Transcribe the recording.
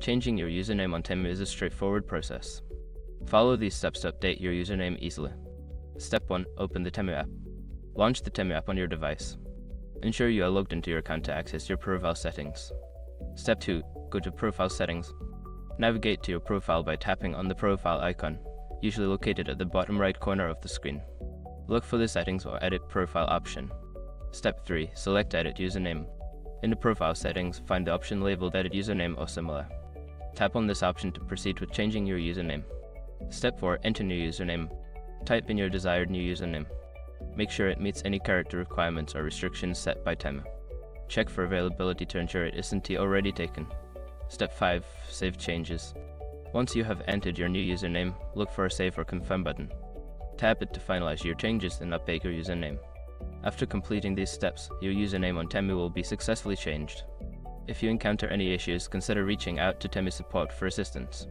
Changing your username on Temu is a straightforward process. Follow these steps to update your username easily. Step 1. Open the Temu app. Launch the Temu app on your device. Ensure you are logged into your account to access your profile settings. Step 2. Go to Profile Settings. Navigate to your profile by tapping on the profile icon, usually located at the bottom right corner of the screen. Look for the Settings or Edit Profile option. Step 3. Select Edit Username. In the profile settings, find the option labeled Edit Username or similar. Tap on this option to proceed with changing your username. Step 4. Enter new username. Type in your desired new username. Make sure it meets any character requirements or restrictions set by Temu. Check for availability to ensure it isn't already taken. Step 5. Save changes. Once you have entered your new username, look for a Save or Confirm button. Tap it to finalize your changes and update your username. After completing these steps, your username on Temu will be successfully changed. If you encounter any issues, consider reaching out to Temu support for assistance.